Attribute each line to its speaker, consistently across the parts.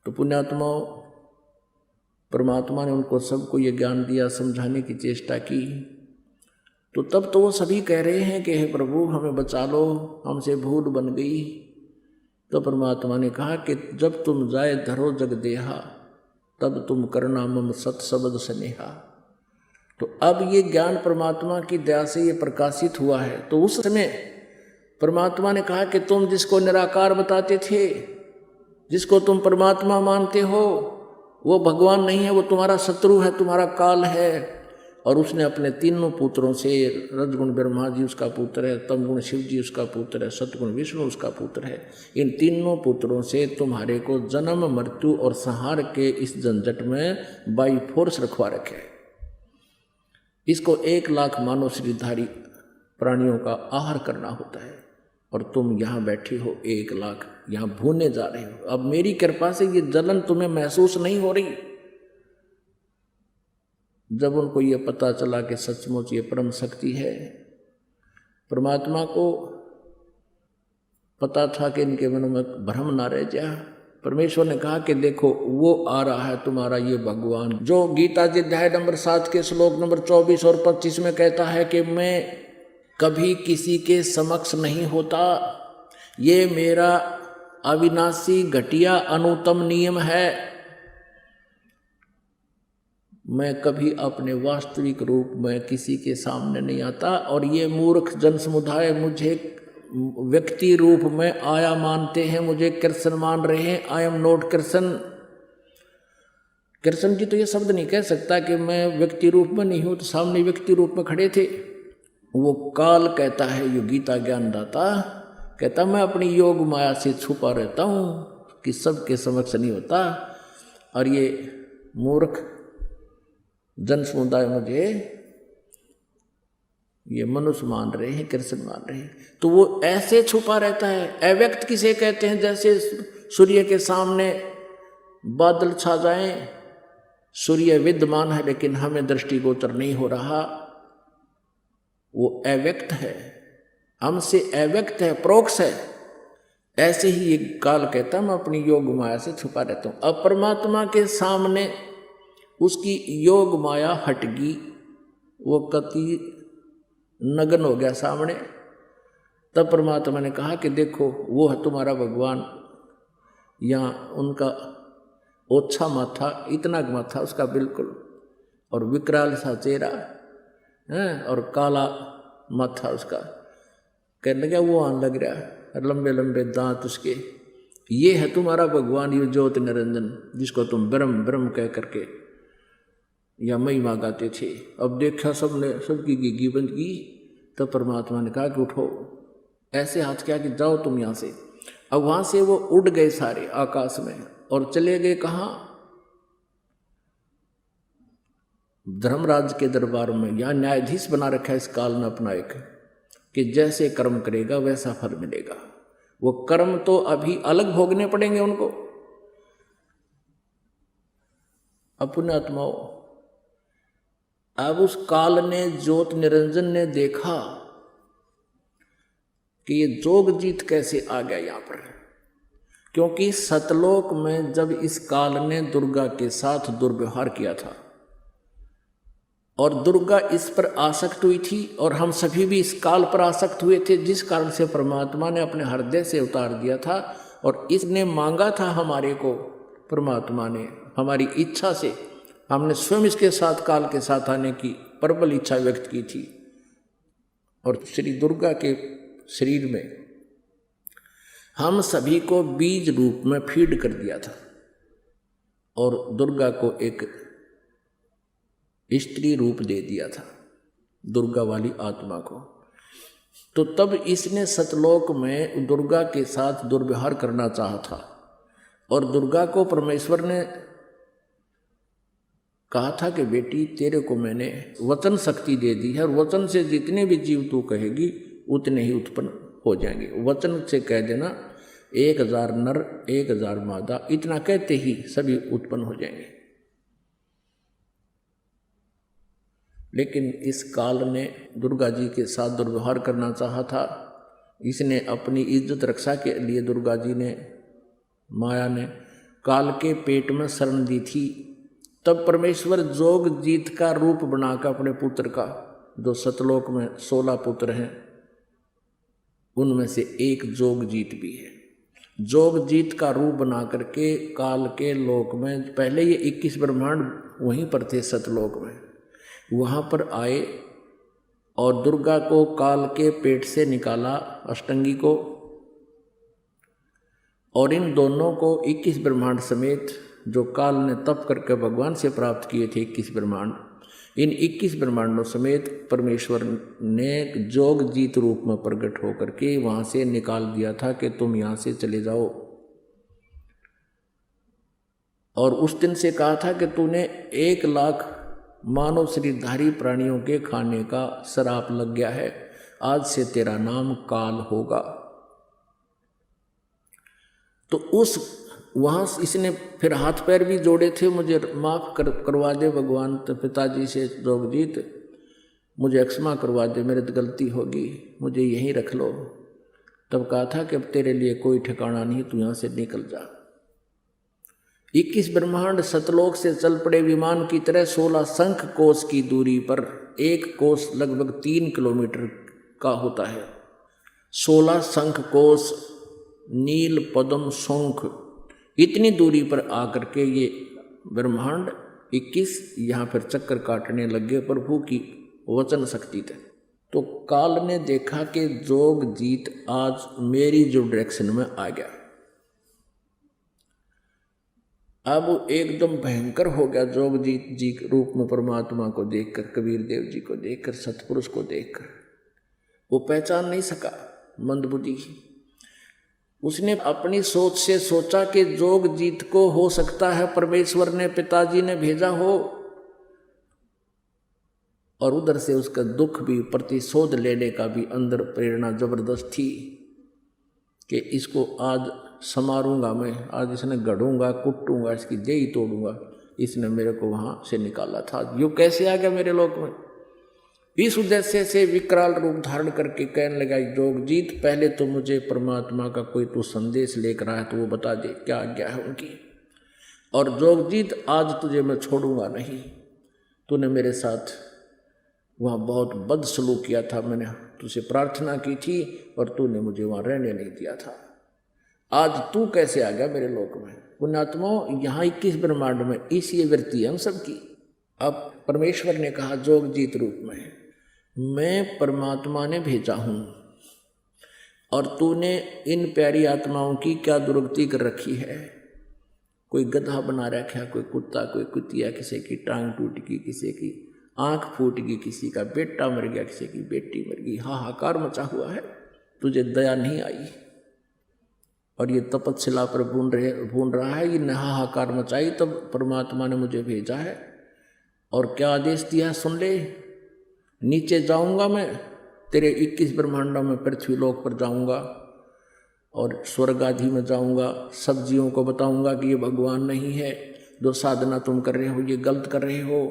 Speaker 1: तो पुण्यात्माओं, परमात्मा ने उनको सबको ये ज्ञान दिया, समझाने की चेष्टा की। तो तब तो वो सभी कह रहे हैं कि हे प्रभु हमें बचा लो, हमसे भूल बन गई। तो परमात्मा ने कहा कि जब तुम जाए धरो जग देहा, तब तुम करना मम सत शब्द स्नेहा। तो अब ये ज्ञान परमात्मा की दया से ये प्रकाशित हुआ है। तो उस समय परमात्मा ने कहा कि तुम जिसको निराकार बताते थे, जिसको तुम परमात्मा मानते हो, वो भगवान नहीं है, वो तुम्हारा शत्रु है, तुम्हारा काल है। और उसने अपने तीनों पुत्रों से, रजगुण ब्रह्मा जी उसका पुत्र है, तमगुण शिव जी उसका पुत्र है, सतगुण विष्णु उसका पुत्र है, इन तीनों पुत्रों से तुम्हारे को जन्म मृत्यु और संहार के इस झंझट में बाई फोर्स रखवा रखे है। इसको 1 लाख मानव शरीरधारी प्राणियों का आहार करना होता है, और तुम यहाँ बैठे हो 1 लाख यहाँ भूने जा रहे हो। अब मेरी कृपा से ये जलन तुम्हें महसूस नहीं हो रही। जब उनको ये पता चला कि सचमुच ये परम शक्ति है, परमात्मा को पता था कि इनके मन में भ्रम ना रह जाए। परमेश्वर ने कहा कि देखो वो आ रहा है तुम्हारा ये भगवान, जो गीता जी अध्याय नंबर 7 के श्लोक नंबर 24 और 25 में कहता है कि मैं कभी किसी के समक्ष नहीं होता, ये मेरा अविनाशी घटिया अनुत्तम नियम है। मैं कभी अपने वास्तविक रूप में किसी के सामने नहीं आता, और ये मूर्ख जन समुदाय मुझे व्यक्ति रूप में आया मानते हैं, मुझे कृष्ण मान रहे हैं। I am not Krishna. Krishna ji तो ये शब्द नहीं कह सकता कि मैं व्यक्ति रूप में नहीं हूं, तो सामने व्यक्ति रूप में खड़े थे। वो काल कहता है, यो गीता ज्ञानदाता कहता मैं अपनी योग माया से छुपा रहता हूँ कि सबके समक्ष नहीं होता, और ये मूर्ख जन समुदाय मुझे ये मनुष्य मान रहे हैं, कृष्ण मान रहे हैं। तो वो ऐसे छुपा रहता है। अव्यक्त किसे कहते हैं? जैसे सूर्य के सामने बादल छा जाएं, सूर्य विद्यमान है लेकिन हमें दृष्टिगोचर नहीं हो रहा, वो अव्यक्त है, हमसे अव्यक्त है, प्रोक्ष है। ऐसे ही ये काल कहता है मैं अपनी योग माया से छुपा रहता हूं। अब परमात्मा के सामने उसकी योग माया हट गई, वो कति नग्न हो गया सामने। तब परमात्मा ने कहा कि देखो वो है तुम्हारा भगवान। यहाँ उनका ओछा माथा, इतना माथा उसका बिल्कुल, और विकराल सा चेहरा है, और काला माथा उसका। कहने लगा वो आने लग रहा है, लंबे लंबे दांत उसके। ये है तुम्हारा भगवान, ये ज्योत निरंजन, जिसको तुम ब्रह्म ब्रह्म कह करके या महिमा गाते थे। अब देखा सबने, सबकी गिगी बंद की। तो परमात्मा ने कहा कि उठो, ऐसे हाथ किया कि जाओ तुम यहाँ से। अब वहां से वो उड़ गए सारे आकाश में, और चले गए कहाँ? धर्मराज के दरबार में। यहाँ न्यायाधीश बना रखा है इस काल ने अपना एक, कि जैसे कर्म करेगा वैसा फल मिलेगा। वो कर्म तो अभी अलग भोगने पड़ेंगे उनको। अपने आत्माओं, अब उस काल ने, ज्योत निरंजन ने देखा कि ये जोग जीत कैसे आ गया यहाँ पर। क्योंकि सतलोक में जब इस काल ने दुर्गा के साथ दुर्व्यवहार किया था, और दुर्गा इस पर आसक्त हुई थी, और हम सभी भी इस काल पर आसक्त हुए थे, जिस कारण से परमात्मा ने अपने हृदय से उतार दिया था। और इसने मांगा था हमारे को, परमात्मा ने हमारी इच्छा से, हमने स्वयं इसके साथ काल के साथ आने की प्रबल इच्छा व्यक्त की थी। और श्री दुर्गा के शरीर में हम सभी को बीज रूप में फीड कर दिया था, और दुर्गा को एक स्त्री रूप दे दिया था, दुर्गा वाली आत्मा को। तो तब इसने सतलोक में दुर्गा के साथ दुर्व्यवहार करना चाहा था, और दुर्गा को परमेश्वर ने कहा था कि बेटी तेरे को मैंने वचन शक्ति दे दी है, और वचन से जितने भी जीव तू कहेगी उतने ही उत्पन्न हो जाएंगे। वचन से कह देना 1000 नर 1000 मादा, इतना कहते ही सभी उत्पन्न हो जाएंगे। लेकिन इस काल ने दुर्गा जी के साथ दुर्व्यवहार करना चाहा था। इसने अपनी इज्जत रक्षा के लिए, दुर्गा जी ने, माया ने काल के पेट में शरण दी थी। तब परमेश्वर जोग जीत का रूप बनाकर अपने पुत्र का, जो सतलोक में 16 पुत्र हैं उनमें से एक जोग जीत भी है, जोग जीत का रूप बना करके काल के लोक में, पहले ये 21 ब्रह्मांड वहीं पर थे सतलोक में, वहाँ पर आए और दुर्गा को काल के पेट से निकाला, अष्टंगी को, और इन दोनों को 21 ब्रह्मांड समेत जो काल ने तप करके भगवान से प्राप्त किए थे 21 ब्रह्मांड, इन 21 ब्रह्मांडों समेत परमेश्वर ने जोग जीत रूप में प्रकट होकर के वहाँ से निकाल दिया था कि तुम यहाँ से चले जाओ। और उस दिन से कहा था कि तूने 1 लाख मानव शरीरधारी प्राणियों के खाने का श्राप लग गया है, आज से तेरा नाम काल होगा। तो उस वहाँ इसने फिर हाथ पैर भी जोड़े थे, मुझे माफ़ करवा दे भगवान, तो पिताजी से जोगजीत मुझे क्षमा करवा दे, मेरे तो गलती होगी, मुझे यहीं रख लो। तब कहा था कि अब तेरे लिए कोई ठिकाना नहीं, तू यहाँ से निकल जा। 21 ब्रह्मांड सतलोक से चल पड़े विमान की तरह 16 शंख कोश की दूरी पर, एक कोश लगभग 3 किलोमीटर का होता है। 16 शंख कोश, नील पद्म शंख, इतनी दूरी पर आकर के ये ब्रह्मांड 21 यहाँ पर चक्कर काटने लगे प्रभु की वचन शक्ति थे। तो काल ने देखा कि जोग जीत आज मेरी जो डायरेक्शन में आ गया, अब एकदम भयंकर हो गया। जोग जीत जी रूप में परमात्मा को देखकर, कबीर देव जी को देखकर, सतपुरुष को देखकर वो पहचान नहीं सका, मंदबुद्धि। उसने अपनी सोच से सोचा कि जोग जीत को हो सकता है परमेश्वर ने, पिताजी ने भेजा हो, और उधर से उसका दुख भी, प्रतिशोध लेने का भी अंदर प्रेरणा जबरदस्त थी कि इसको आज समारूंगा मैं, आज इसने गढ़ूंगा, कुटूंगा, इसकी देह ही तोड़ूंगा। इसने मेरे को वहाँ से निकाला था, यूँ कैसे आ गया मेरे लोक में। इस उद्देश्य से विकराल रूप धारण करके कहने लगा, जोगजीत पहले तो मुझे परमात्मा का कोई तू संदेश लेकर आया तो वो बता दे, क्या आज्ञा है उनकी। और जोगजीत आज तुझे मैं छोड़ूंगा नहीं, तूने मेरे साथ वहाँ बहुत बदसलूक किया था, मैंने तुझसे प्रार्थना की थी और तूने मुझे वहाँ रहने नहीं दिया था, आज तू कैसे आ गया मेरे लोक में। पुण्यात्मा, यहाँ 21 ब्रह्मांड में इसी वृत्ति है हम सबकी। अब परमेश्वर ने कहा जोगजीत रूप में, मैं परमात्मा ने भेजा हूँ और तूने इन प्यारी आत्माओं की क्या दुर्गति कर रखी है। कोई गधा बना रखा, कोई कुत्ता, कोई कुतिया, किसी की टांग टूट गई, किसी की आंख फूट गई, किसी का बेटा मर गया, किसी की बेटी मर गई, हाहाकार मचा हुआ है, तुझे दया नहीं आई। और ये तपस्या पर भून रहा है, ये हाहाकार मचाई, तब परमात्मा ने मुझे भेजा है। और क्या आदेश दिया सुन ले, नीचे जाऊंगा मैं तेरे 21 ब्रह्मांडों में, पृथ्वी लोक पर जाऊंगा और स्वर्ग आदि में जाऊंगा, सब जीवों को बताऊंगा कि ये भगवान नहीं है, जो साधना तुम कर रहे हो ये गलत कर रहे हो।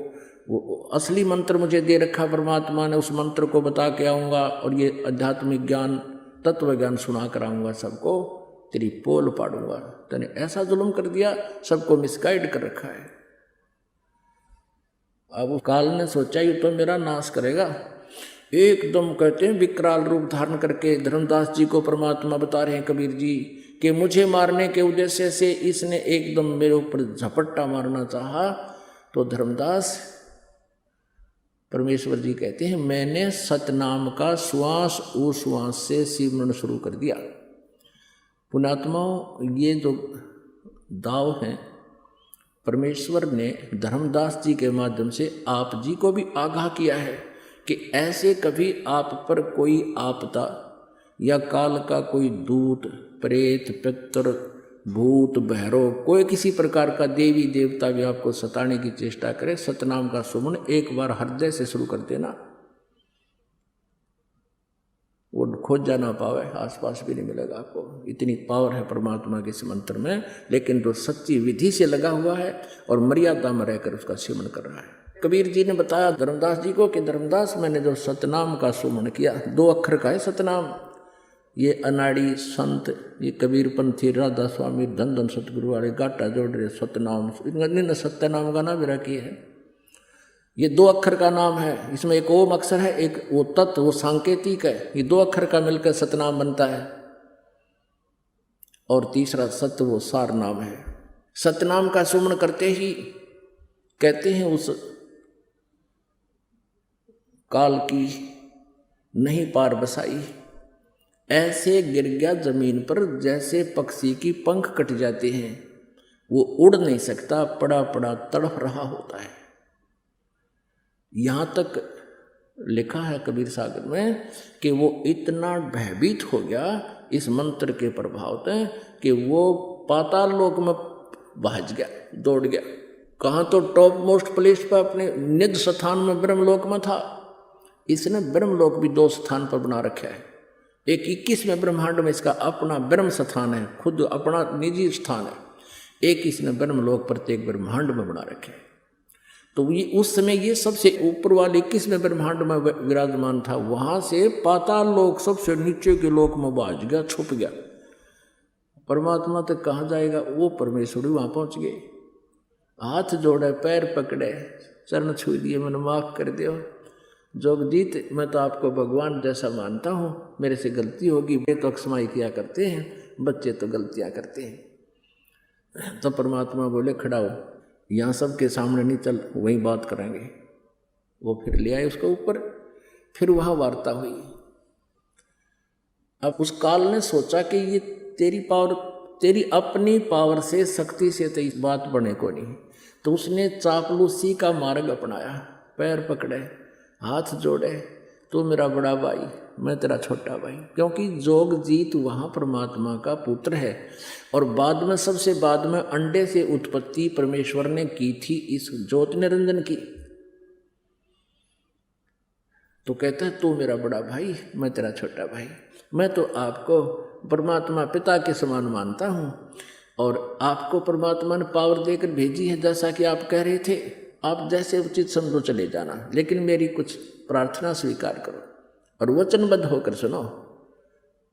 Speaker 1: वो असली मंत्र मुझे दे रखा परमात्मा ने, उस मंत्र को बता के आऊँगा और ये आध्यात्मिक ज्ञान, तत्व ज्ञान सुना कर आऊँगा, सबको तेरी पोल पाड़ूंगा। तूने ऐसा जुल्म कर दिया, सबको मिसगाइड कर रखा है। अब काल ने सोचा ये तो मेरा नाश करेगा, एकदम कहते हैं विकराल रूप धारण करके धर्मदास जी को परमात्मा बता रहे हैं, कबीर जी, कि मुझे मारने के उद्देश्य से इसने एकदम मेरे ऊपर झपट्टा मारना चाहा। तो धर्मदास परमेश्वर जी कहते हैं, मैंने सतनाम का श्वास उश्वास से सिमरन शुरू कर दिया। पुण्यात्माओं, ये जो दाव हैं परमेश्वर ने धर्मदास जी के माध्यम से आप जी को भी आगाह किया है कि ऐसे कभी आप पर कोई आपदा या काल का कोई दूत, प्रेत, पितर, भूत, भैरव, कोई किसी प्रकार का देवी देवता भी आपको सताने की चेष्टा करे, सतनाम का सुमन एक बार हृदय से शुरू कर देना, वो खोज जा ना पावे, आसपास भी नहीं मिलेगा आपको। इतनी पावर है परमात्मा के इस मंत्र में। लेकिन जो सच्ची विधि से लगा हुआ है और मर्यादा में रहकर उसका सेवन कर रहा है। कबीर जी ने बताया धर्मदास जी को कि धर्मदास, मैंने जो सतनाम का सुमन किया, 2 अक्षर का है सतनाम, ये अनाड़ी संत, ये कबीरपंथी, राधा स्वामी, धन धन सतगुरु वाले गाटा जोड़ रहे सतनाम, इन्होंने सत्य नाम का नाम रखी है। ये 2 अक्षर का नाम है, इसमें एक ओम अक्षर है, एक वो तत्व, वो सांकेतिक है। ये 2 अक्षर का मिलकर सतनाम बनता है, और तीसरा सत्य वो सार नाम है। सतनाम का सुमन करते ही कहते हैं उस काल की नहीं पार बसाई, ऐसे गिर गया जमीन पर जैसे पक्षी की पंख कट जाते हैं, वो उड़ नहीं सकता, पड़ा पड़ा तड़फ रहा होता है। यहां तक लिखा है कबीर सागर में कि वो इतना भयभीत हो गया इस मंत्र के प्रभाव से कि वो पाताल लोक में भाज गया, दौड़ गया। कहाँ तो टॉप मोस्ट प्लेस पर अपने निज स्थान में ब्रह्मलोक में था। इसने ब्रह्मलोक भी 2 स्थान पर बना रखा है। एक 21वें ब्रह्मांड में इसका अपना ब्रह्म स्थान है, खुद अपना निजी स्थान है। एक इसने ब्रह्मलोक प्रत्येक ब्रह्मांड में बना रखे है। तो ये उस समय ये सबसे ऊपर वाले 21वें ब्रह्मांड में विराजमान था, वहां से पाताल लोक सबसे नीचे के लोक में भाज गया, छुप गया। परमात्मा तक कहाँ जाएगा? वो परमेश्वर वहां पहुंच गए। हाथ जोड़े, पैर पकड़े, चरण छू दिए, मैंने माफ कर दियो जोगजीत, मैं तो आपको भगवान जैसा मानता हूँ, मेरे से गलती होगी। वे तो अक्षमाई किया करते हैं, बच्चे तो गलतियाँ करते हैं। तो परमात्मा बोले खड़ा हो, यहाँ सबके सामने नहीं, चल वहीं बात करेंगे। वो फिर ले आए उसको ऊपर, फिर वहाँ वार्ता हुई। अब उस काल ने सोचा कि ये तेरी पावर, तेरी अपनी पावर से, शक्ति से तो इस बात बने को नहीं। तो उसने चापलूसी का मार्ग अपनाया, पैर पकड़े, हाथ जोड़े, तू मेरा बड़ा भाई, मैं तेरा छोटा भाई। क्योंकि जोगजीत वहाँ परमात्मा का पुत्र है, और बाद में, सबसे बाद में अंडे से उत्पत्ति परमेश्वर ने की थी इस ज्योति निरंजन की। तो कहता है तू मेरा बड़ा भाई, मैं तेरा छोटा भाई। मैं तो आपको परमात्मा पिता के समान मानता हूँ, और आपको परमात्मा ने पावर देकर भेजी है, जैसा कि आप कह रहे थे। आप जैसे उचित समझो चले जाना, लेकिन मेरी कुछ प्रार्थना स्वीकार करो और वचनबद्ध होकर सुनो।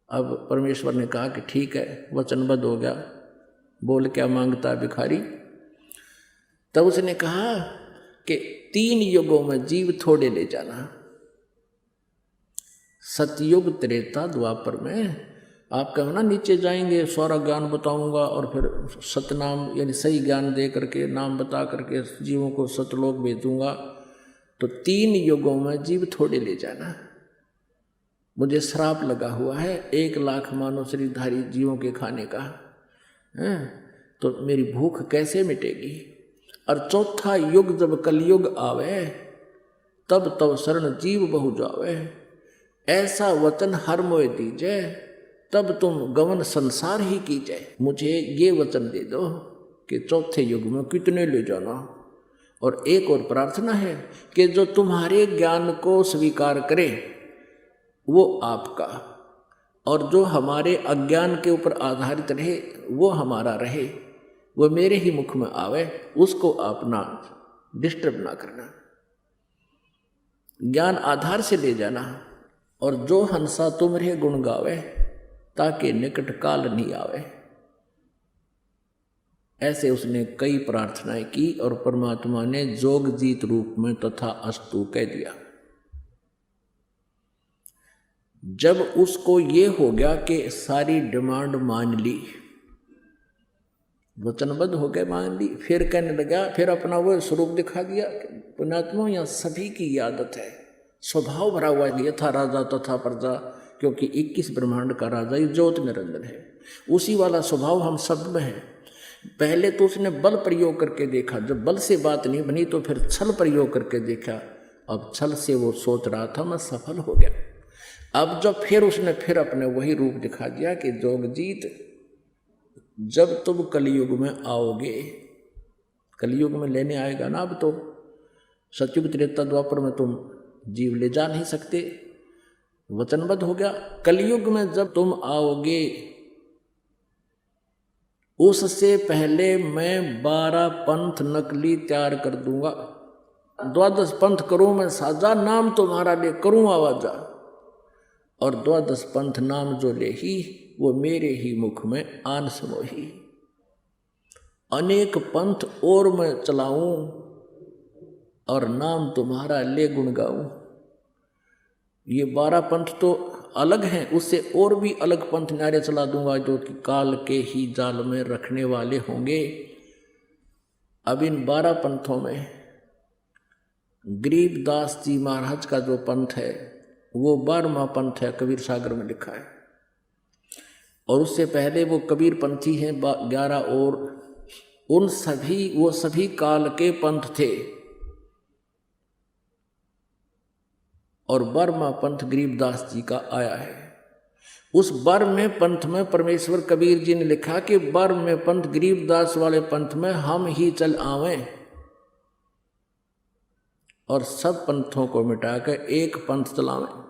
Speaker 1: अब परमेश्वर ने कहा कि ठीक है, वचनबद्ध हो गया। बोल क्या मांगता भिखारी? तब उसने कहा कि 3 युगों में जीव थोड़े ले जाना, सतयुग, त्रेता, द्वापर में। आप कहो ना नीचे जाएंगे, सारा ज्ञान बताऊंगा, और फिर सतनाम यानी सही ज्ञान दे करके, नाम बता करके जीवों को सतलोक भेजूंगा। तो 3 युगों में जीव थोड़े ले जाना। मुझे श्राप लगा हुआ है 1 लाख मानव शरीरधारी जीवों के खाने का है, तो मेरी भूख कैसे मिटेगी? और 4था युग जब कलयुग आवे, तब तब शरण जीव बहु जावे। ऐसा वचन हर मोय दीजे, तब तुम गवन संसार ही कीजिए। मुझे ये वचन दे दो कि 4थे युग में कितने ले जाना। और एक और प्रार्थना है कि जो तुम्हारे ज्ञान को स्वीकार करे वो आपका, और जो हमारे अज्ञान के ऊपर आधारित रहे वो हमारा रहे, वो मेरे ही मुख में आवे, उसको आप ना डिस्टर्ब ना करना। ज्ञान आधार से ले जाना। और जो हंसा तुमरे गुण गावे, ताकि निकट काल नहीं आवे। ऐसे उसने कई प्रार्थनाएं की, और परमात्मा ने जोगजीत रूप में तथा अस्तु कह दिया। जब उसको ये हो गया कि सारी डिमांड मान ली, वचनबद्ध हो गए, मान ली, फिर कहने लगा, फिर अपना वो स्वरूप दिखा दिया। पुण्यात्मा, यहाँ सभी की आदत है, स्वभाव भरा हुआ है, यथा राजा तथा प्रजा। क्योंकि 21 ब्रह्मांड का राजा ही ज्योति निरंजन है, उसी वाला स्वभाव हम सब में है। पहले तो उसने बल प्रयोग करके देखा, जब बल से बात नहीं बनी तो फिर छल प्रयोग करके देखा। अब छल से वो सोच रहा था मैं सफल हो गया। अब जब फिर उसने फिर अपने वही रूप दिखा दिया कि जोगजीत, जब तुम कलयुग में आओगे, कलयुग में लेने आएगा ना, अब तो सतयुग, त्रेता, द्वापर में तुम जीव ले जा नहीं सकते, वचनबद्ध हो गया। कलयुग में जब तुम आओगे, उससे पहले मैं 12 पंथ नकली तैयार कर दूंगा। 12 पंथ करूं मैं साजा, नाम तुम्हारा ले करूं आवाजा। और 12 पंथ नाम जो लेही, वो मेरे ही मुख में आन समोही। अनेक पंथ और मैं चलाऊं, और नाम तुम्हारा ले गुण गाऊं। ये 12 पंथ तो अलग हैं, उससे और भी अलग पंथ न्यारे चला दूंगा, जो कि काल के ही जाल में रखने वाले होंगे। अब इन 12 पंथों में गरीबदास जी महाराज का जो पंथ है वो 12वां पंथ है, कबीर सागर में लिखा है। और उससे पहले वो कबीर पंथी हैं 11, और वो सभी काल के पंथ थे। और 12वां पंथ गरीबदास जी का आया है। उस 12वें पंथ में परमेश्वर कबीर जी ने लिखा कि 12वें पंथ गरीबदास वाले पंथ में हम ही चल आवें, और सब पंथों को मिटाकर एक पंथ चलावें।